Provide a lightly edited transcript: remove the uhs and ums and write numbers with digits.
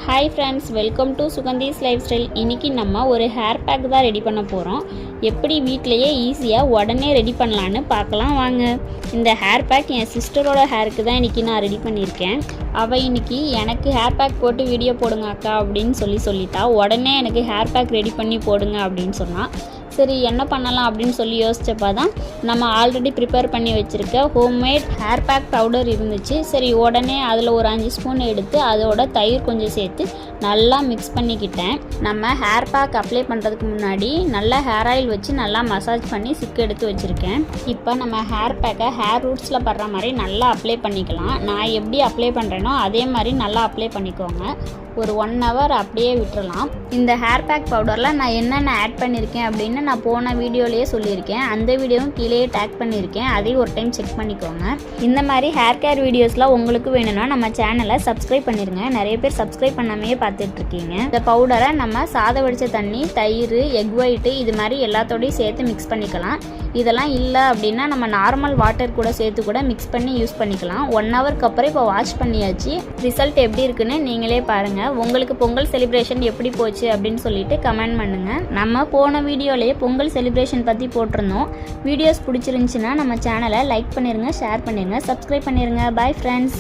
Hi friends, welcome to Sugandhi's Lifestyle. இன்னைக்கு நம்ம ஒரு ஹேர் பேக் தான் ரெடி பண்ண போகிறோம். எப்படி வீட்டிலேயே ஈஸியாக உடனே ரெடி பண்ணலான்னு பார்க்கலாம் வாங்க. இந்த ஹேர் பேக் என் சிஸ்டரோட ஹேருக்கு தான் இன்றைக்கி நான் ரெடி பண்ணியிருக்கேன். அவள் இன்றைக்கி எனக்கு ஹேர் பேக் போட்டு வீடியோ போடுங்க அக்கா அப்படின்னு சொல்லிட்டா. உடனே எனக்கு ஹேர் பேக் ரெடி பண்ணி போடுங்க அப்படின்னு சொன்னான். சரி என்ன பண்ணலாம் அப்படின்னு சொல்லி யோசிச்சப்போ தான் நம்ம ஆல்ரெடி ப்ரிப்பேர் பண்ணி வச்சுருக்க ஹோம்மேட் ஹேர் பேக் பவுடர் இருந்துச்சு. சரி உடனே அதில் ஒரு 5 ஸ்பூன் எடுத்து அதோட தயிர் கொஞ்சம் சேர்த்து நல்லா மிக்ஸ் பண்ணிக்கிட்டேன். நம்ம ஹேர் பேக் அப்ளை பண்ணுறதுக்கு முன்னாடி நல்லா ஹேர் ஆயில் வச்சு நல்லா மசாஜ் பண்ணி சிக்கு எடுத்து வச்சுருக்கேன். இப்போ நம்ம ஹேர் பேக்கை ஹேர் ரூட்ஸில் படுற மாதிரி நல்லா அப்ளை பண்ணிக்கலாம். நான் எப்படி அப்ளை பண்ணுறேனோ அதே மாதிரி நல்லா அப்ளை பண்ணிக்கோங்க. ஒரு 1 hour அப்படியே விட்டுறலாம். இந்த ஹேர் பேக் பவுடரில் நான் என்னென்ன ஆட் பண்ணியிருக்கேன் அப்படின்னு நான் போன வீடியோலேயே சொல்லியிருக்கேன். அந்த வீடியோவும் கீழே டேக் பண்ணியிருக்கேன். அதையும் ஒரு டைம் செக் பண்ணிக்கோங்க. இந்த மாதிரி ஹேர் கேர் வீடியோஸ்லாம் உங்களுக்கு வேணும்னா நம்ம சேனலை சப்ஸ்கிரைப் பண்ணிடுங்க. நிறைய பேர் சப்ஸ்கிரைப் பண்ணாமையே பார்த்துட்ருக்கீங்க. இந்த பவுடரை நம்ம சாதம் வடித்த தண்ணி, தயிர், எக் ஒயிட்டு இது மாதிரி எல்லாத்தோடையும் சேர்த்து மிக்ஸ் பண்ணிக்கலாம். இதெல்லாம் இல்லை அப்படின்னா நம்ம நார்மல் வாட்டர் கூட சேர்த்து கூட மிக்ஸ் பண்ணி யூஸ் பண்ணிக்கலாம். 1 ஹவருக்கு அப்புறம் இப்போ வாஷ் பண்ணியாச்சு. ரிசல்ட் எப்படி இருக்குன்னு நீங்களே பாருங்கள். உங்களுக்கு பொங்கல் செலிப்ரேஷன் எப்படி போச்சு அப்படின்னு சொல்லிட்டு கமெண்ட் பண்ணுங்கள். நம்ம போன வீடியோலேயே பொங்கல் செலிப்ரேஷன் பற்றி போட்டிருந்தோம். வீடியோஸ் பிடிச்சிருந்துச்சுன்னா நம்ம சேனலை லைக் பண்ணிடுங்க, ஷேர் பண்ணிடுங்க, சப்ஸ்கிரைப் பண்ணிடுங்க. Bye friends.